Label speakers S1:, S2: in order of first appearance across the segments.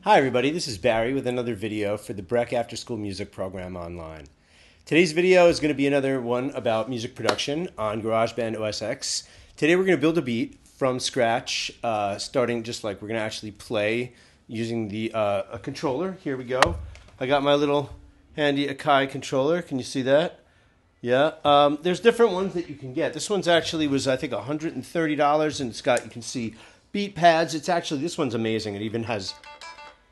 S1: Hi everybody, this is Barry with another video for the Breck After School Music Program online. Today's video is going to be another one about music production on GarageBand OSX. Today we're going to build a beat from scratch, starting just like we're going to actually play using a controller. Here we go. I got my little handy Akai controller. Can you see that? Yeah. There's different ones that you can get. This one's actually was I think $130, and it's got, you can see, beat pads. It's actually, this one's amazing. It even has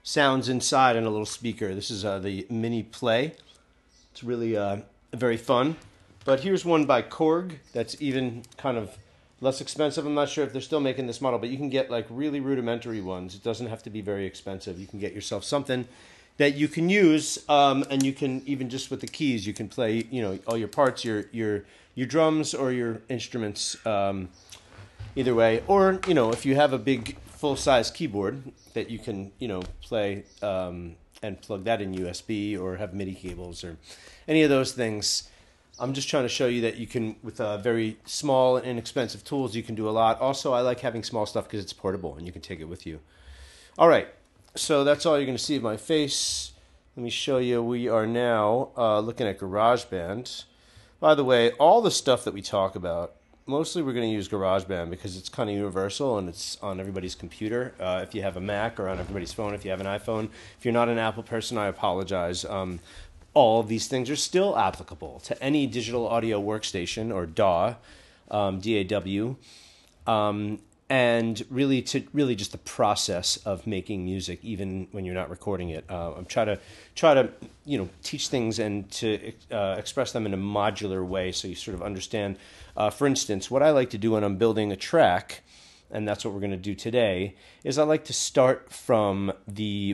S1: sounds inside and a little speaker. This is the Mini Play. It's really very fun. But here's one by Korg that's even kind of less expensive. I'm not sure if they're still making this model, but you can get like really rudimentary ones. It doesn't have to be very expensive. You can get yourself something that you can use, and you can even just with the keys, you can play, you know, all your parts, your drums or your instruments, either way. Or, you know, if you have a big full-size keyboard that you can, you know, play and plug that in USB or have MIDI cables or any of those things. I'm just trying to show you that you can, with very small and inexpensive tools, you can do a lot. Also, I like having small stuff because it's portable and you can take it with you. All right, so that's all you're going to see of my face. Let me show you. We are now looking at GarageBand. By the way, all the stuff that we talk about, mostly we're going to use GarageBand because it's kind of universal and it's on everybody's computer. If you have a Mac, or on everybody's phone if you have an iPhone. If you're not an Apple person, I apologize. All of these things are still applicable to any digital audio workstation, or DAW, D-A-W, and really just the process of making music, even when you're not recording it. I'm trying to you know, teach things and to express them in a modular way, so you sort of understand. For instance, what I like to do when I'm building a track, and that's what we're going to do today, is I like to start from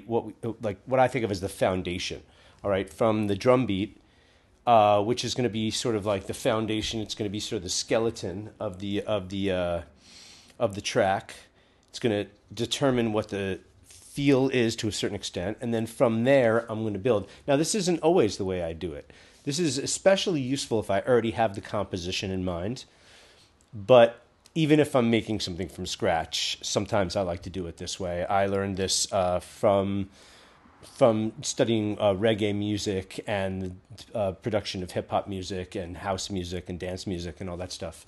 S1: what I think of as the foundation. All right, from the drum beat, which is going to be sort of like the foundation. It's going to be sort of the skeleton of the track. It's going to determine what the feel is to a certain extent, and then from there I'm going to build. Now, this isn't always the way I do it. This is especially useful if I already have the composition in mind, but even if I'm making something from scratch, sometimes I like to do it this way. I learned this from studying reggae music and production of hip-hop music and house music and dance music and all that stuff.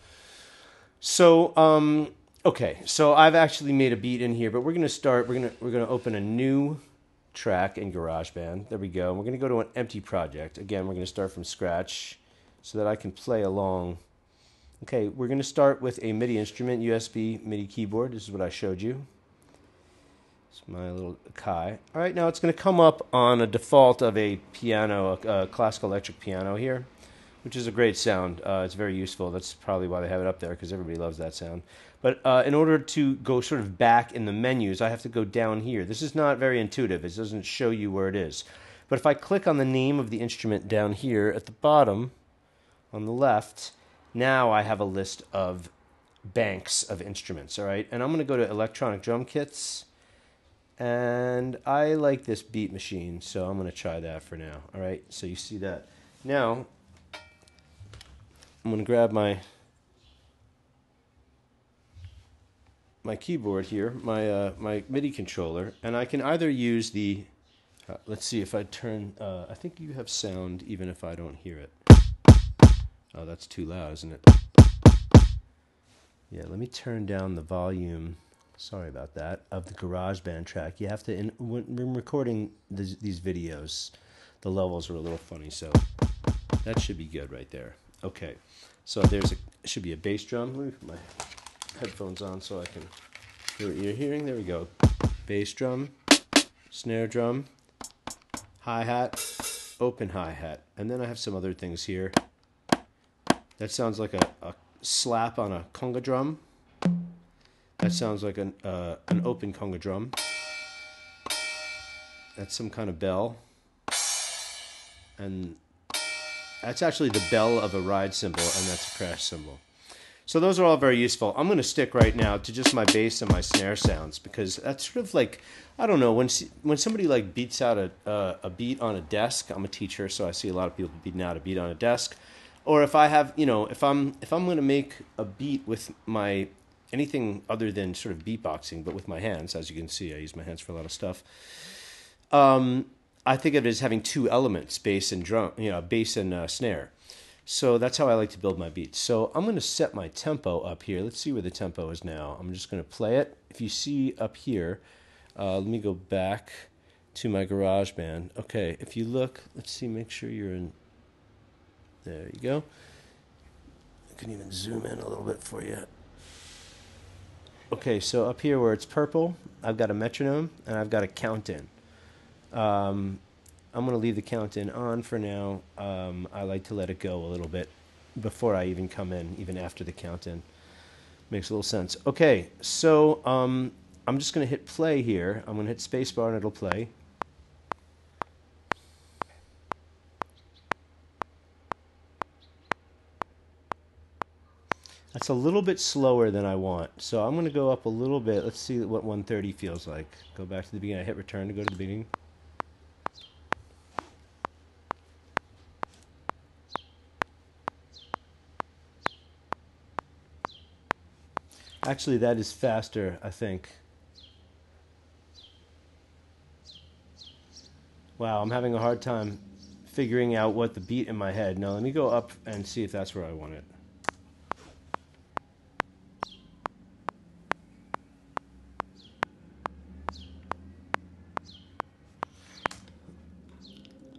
S1: So, okay, so I've actually made a beat in here, but we're going to start, we're going to open a new track in GarageBand. There we go. We're going to go to an empty project. Again, we're going to start from scratch so that I can play along. Okay, we're going to start with a MIDI instrument, USB MIDI keyboard. This is what I showed you. It's my little Akai. All right, now it's going to come up on a default of a piano, a classical electric piano here, which is a great sound. It's very useful. That's probably why they have it up there, because everybody loves that sound. But in order to go sort of back in the menus, I have to go down here. This is not very intuitive. It doesn't show you where it is. But if I click on the name of the instrument down here at the bottom on the left, now I have a list of banks of instruments, all right? And I'm going to go to electronic drum kits, and I like this beat machine, so I'm going to try that for now, all right? So you see that. Now, I'm going to grab my keyboard here, my MIDI controller, and I can either use the, let's see if I turn, I think you have sound even if I don't hear it. Oh, that's too loud, isn't it? Yeah, let me turn down the volume, sorry about that, of the GarageBand track. You have to, when recording these videos, the levels are a little funny, so that should be good right there. Okay, so should be a bass drum. Let me put my headphones on so I can hear what you're hearing. There we go. Bass drum, snare drum, hi-hat, open hi-hat. And then I have some other things here. That sounds like a slap on a conga drum. That sounds like an open conga drum. That's some kind of bell. And that's actually the bell of a ride cymbal, and that's a crash cymbal. So those are all very useful. I'm going to stick right now to just my bass and my snare sounds, because that's sort of like, I don't know, when somebody like beats out a beat on a desk. I'm a teacher, so I see a lot of people beating out a beat on a desk. Or if I have, you know, if I'm going to make a beat with my anything other than sort of beatboxing, but with my hands, as you can see, I use my hands for a lot of stuff. I think of it as having two elements, bass and drum, bass and snare. So that's how I like to build my beats. So I'm going to set my tempo up here. Let's see where the tempo is now. I'm just going to play it. If you see up here, let me go back to my GarageBand. Okay, if you look, let's see, make sure you're in. There you go. I can even zoom in a little bit for you. Okay, so up here where it's purple, I've got a metronome and I've got a count in. I'm going to leave the count in on for now. I like to let it go a little bit before I even come in, even after the count in. Makes a little sense. Okay, so I'm just going to hit play here. I'm going to hit spacebar and it'll play. That's a little bit slower than I want. So I'm going to go up a little bit. Let's see what 130 feels like. Go back to the beginning. I hit return to go to the beginning. Actually, that is faster, I think. Wow, I'm having a hard time figuring out what the beat in my head. Now let me go up and see if that's where I want it.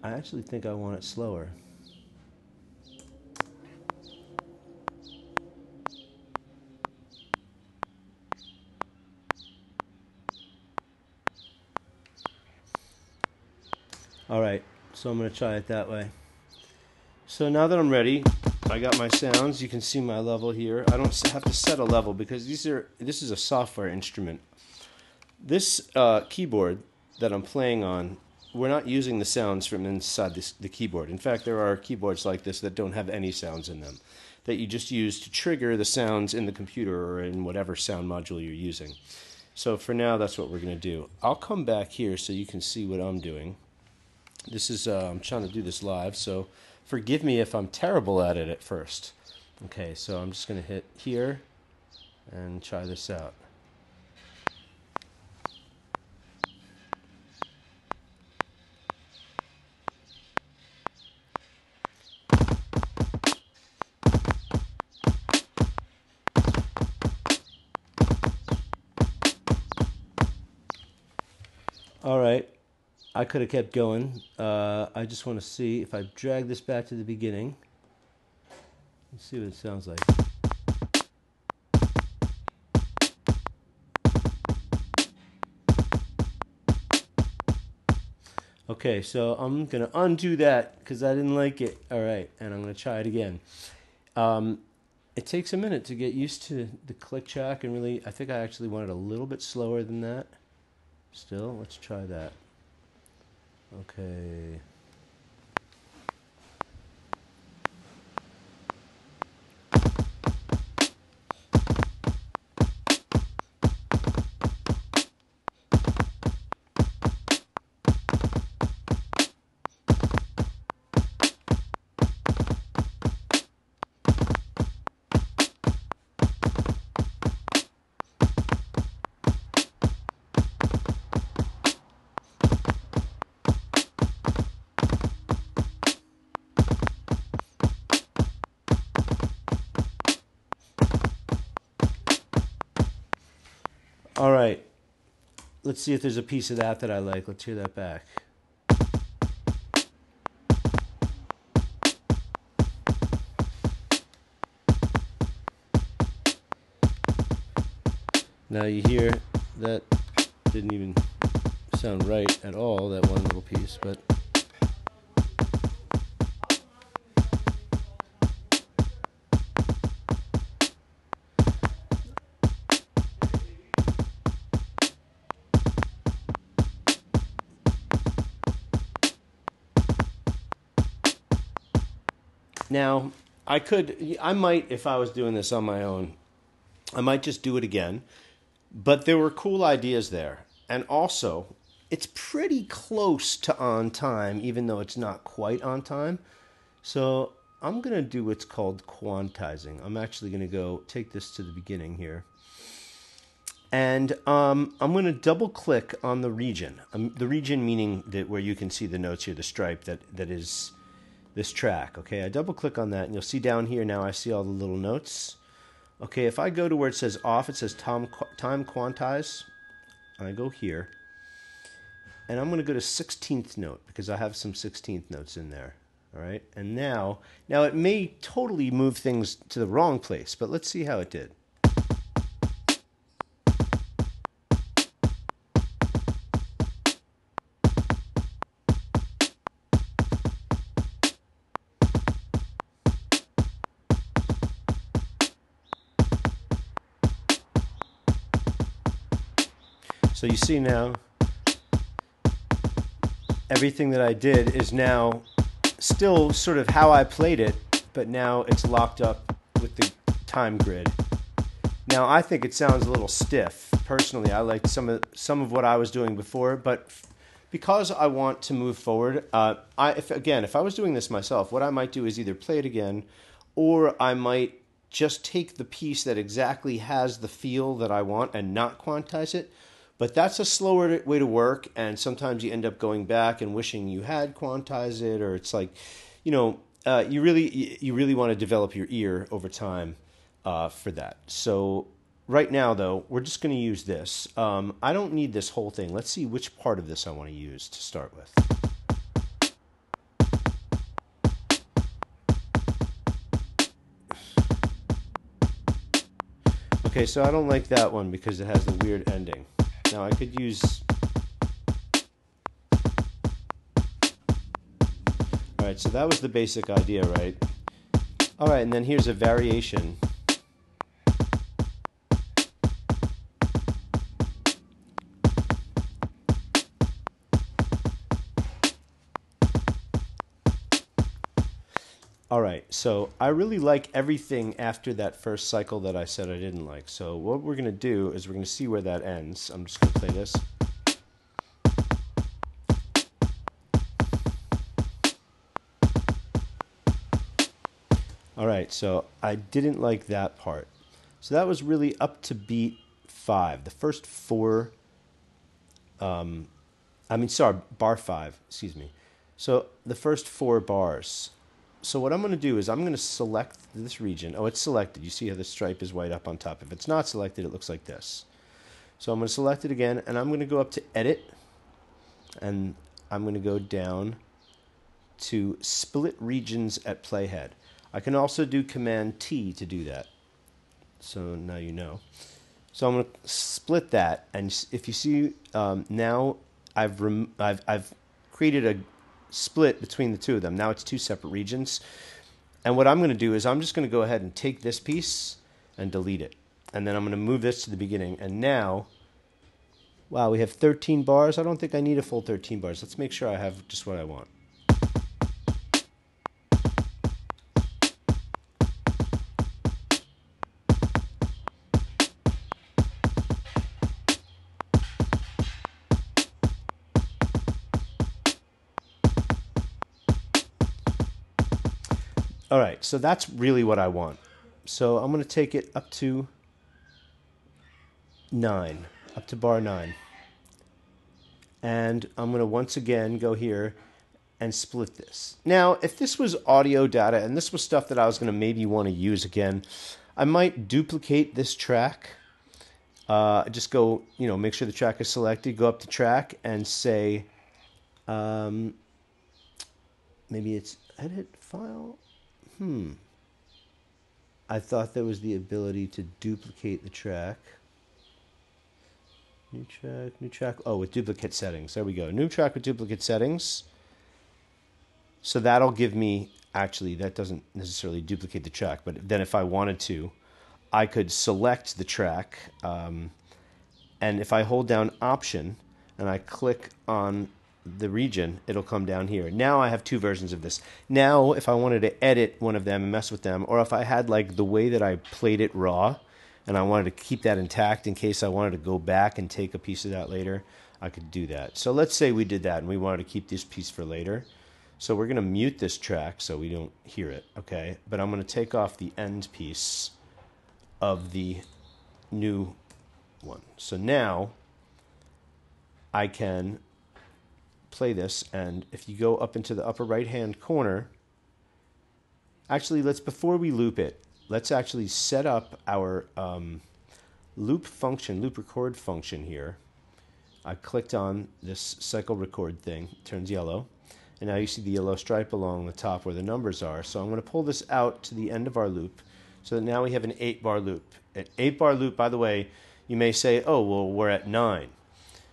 S1: I actually think I want it slower. All right, so I'm going to try it that way. So now that I'm ready, I got my sounds. You can see my level here. I don't have to set a level because this is a software instrument. This keyboard that I'm playing on, we're not using the sounds from inside the keyboard. In fact, there are keyboards like this that don't have any sounds in them, that you just use to trigger the sounds in the computer or in whatever sound module you're using. So for now, that's what we're going to do. I'll come back here so you can see what I'm doing. This is, I'm trying to do this live, so forgive me if I'm terrible at it at first. Okay, so I'm just going to hit here and try this out. All right, I could have kept going. I just want to see if I drag this back to the beginning. Let's see what it sounds like. Okay, so I'm going to undo that because I didn't like it. All right, and I'm going to try it again. It takes a minute to get used to the click track, and really, I think I actually want it a little bit slower than that. Still, let's try that. Okay. All right, let's see if there's a piece of that I like. Let's hear that back. Now you hear that didn't even sound right at all, that one little piece, but now, I might, if I was doing this on my own, I might just do it again. But there were cool ideas there. And also, it's pretty close to on time, even though it's not quite on time. So I'm going to do what's called quantizing. I'm actually going to go take this to the beginning here. And I'm going to double click on the region. The region meaning that where you can see the notes here, the stripe that is this track. Okay, I double click on that, and you'll see down here now I see all the little notes. Okay, if I go to where it says off, it says time quantize. I go here, and I'm going to go to 16th note because I have some 16th notes in there. All right, and now it may totally move things to the wrong place, but let's see how it did. So you see now, everything that I did is now still sort of how I played it, but now it's locked up with the time grid. Now I think it sounds a little stiff. Personally, I liked some of what I was doing before, but because I want to move forward, if I was doing this myself, what I might do is either play it again, or I might just take the piece that exactly has the feel that I want and not quantize it. But that's a slower way to work, and sometimes you end up going back and wishing you had quantized it, or it's like, you really want to develop your ear over time for that. So right now, though, we're just going to use this. I don't need this whole thing. Let's see which part of this I want to use to start with. Okay, so I don't like that one because it has the weird ending. Now I could use... Alright, so that was the basic idea, right? Alright, and then here's a variation. Alright, so I really like everything after that first cycle that I said I didn't like. So what we're going to do is we're going to see where that ends. I'm just going to play this. Alright, so I didn't like that part. So that was really up to beat 5. The first 4, bar 5, excuse me. So the first 4 bars. So what I'm going to do is I'm going to select this region. Oh, it's selected. You see how the stripe is white up on top. If it's not selected, it looks like this. So I'm going to select it again, and I'm going to go up to Edit, and I'm going to go down to Split Regions at Playhead. I can also do Command T to do that. So now you know. So I'm going to split that, and if you see now I've created a split between the two of them. Now it's 2 separate regions. And what I'm going to do is I'm just going to go ahead and take this piece and delete it. And then I'm going to move this to the beginning. And now, wow, we have 13 bars. I don't think I need a full 13 bars. Let's make sure I have just what I want. All right, so that's really what I want. So I'm going to take it up to 9, up to bar 9. And I'm going to once again go here and split this. Now, if this was audio data and this was stuff that I was going to maybe want to use again, I might duplicate this track. Just go, make sure the track is selected, go up to track and say, maybe it's edit file. I thought there was the ability to duplicate the track. New track. Oh, with duplicate settings. There we go. New track with duplicate settings. So that'll give me, actually, that doesn't necessarily duplicate the track, but then if I wanted to, I could select the track. And if I hold down Option and I click on the region, it'll come down here. Now I have 2 versions of this. Now, if I wanted to edit one of them and mess with them, or if I had like the way that I played it raw, and I wanted to keep that intact in case I wanted to go back and take a piece of that later, I could do that. So let's say we did that and we wanted to keep this piece for later. So we're going to mute this track so we don't hear it, okay? But I'm going to take off the end piece of the new 1. So now I can play this, and if you go up into the upper right hand corner, actually before we loop it, let's actually set up our loop record function here. I clicked on this cycle record thing, it turns yellow, and now you see the yellow stripe along the top where the numbers are. So I'm going to pull this out to the end of our loop so that now we have an 8-bar loop. An 8-bar loop, by the way, you may say, oh, well, we're at 9.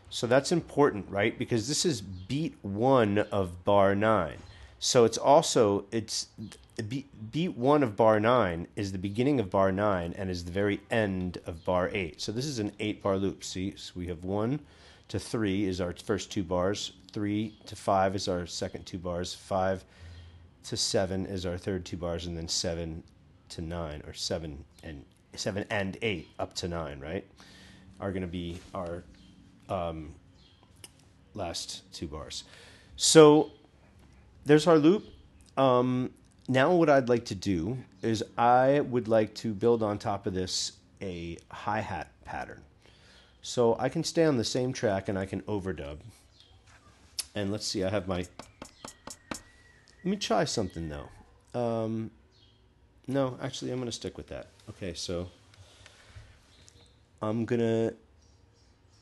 S1: So that's important, right? Because this is beat 1 of bar 9. So beat 1 of bar 9 is the beginning of bar 9 and is the very end of bar 8. So this is an 8-bar loop. See, so we have 1 to 3 is our first 2 bars. 3 to 5 is our second 2 bars. 5 to 7 is our third 2 bars, and then 7 to 9, or 7 and 8 up to 9, right, are going to be our last 2 bars. So there's our loop. Now what I'd like to do is I would like to build on top of this a hi-hat pattern. So I can stay on the same track and I can overdub. And let's see, I have my... Let me try something though. No, actually I'm going to stick with that. Okay, so I'm going to...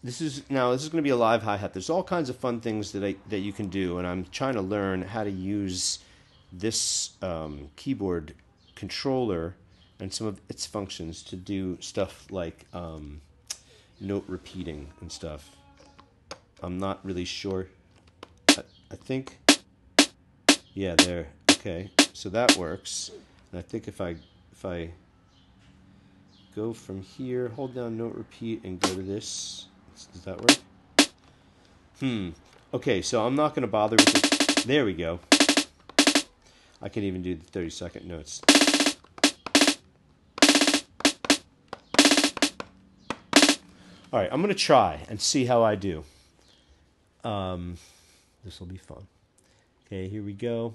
S1: This is going to be a live hi-hat. There's all kinds of fun things that you can do, and I'm trying to learn how to use this keyboard controller and some of its functions to do stuff like note repeating and stuff. I'm not really sure. I think, yeah, there. Okay, so that works. And I think if I go from here, hold down note repeat, and go to this. Does that work? Okay, so I'm not going to bother with this. There we go. I can even do the 30-second notes. All right, I'm going to try and see how I do. This will be fun. Okay, here we go.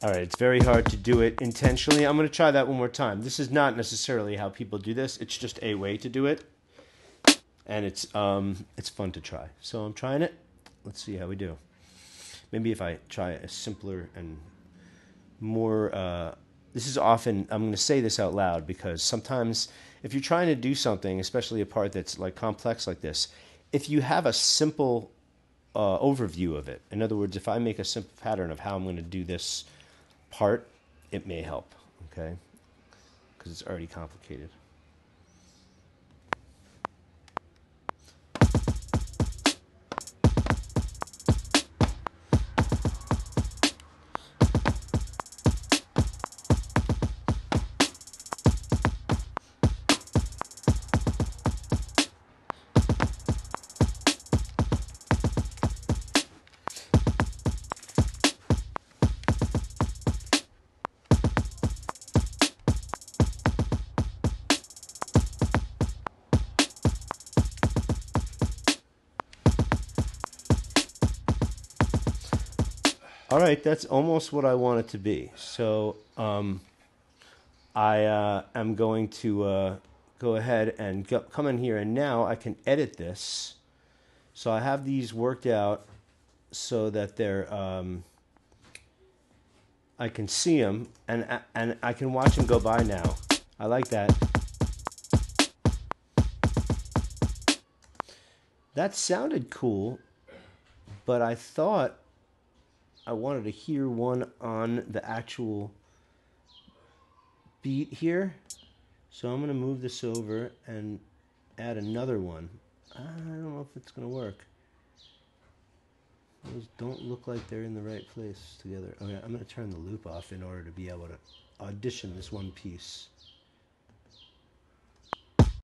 S1: All right, it's very hard to do it intentionally. I'm going to try that one more time. This is not necessarily how people do this. It's just a way to do it, and it's fun to try. So I'm trying it. Let's see how we do. Maybe if I try a simpler and more... this is often... I'm going to say this out loud because sometimes if you're trying to do something, especially a part that's like complex like this, if you have a simple overview of it, in other words, if I make a simple pattern of how I'm going to do this part, it may help, okay? Because it's already complicated. All right, that's almost what I want it to be. So I am going to go ahead and come in here, and now I can edit this. So I have these worked out so that they're I can see them, and I can watch them go by now. I like that. That sounded cool, but I thought I wanted to hear one on the actual beat here. So I'm going to move this over and add another one. I don't know if it's going to work. Those don't look like they're in the right place together. Okay, I'm going to turn the loop off in order to be able to audition this one piece.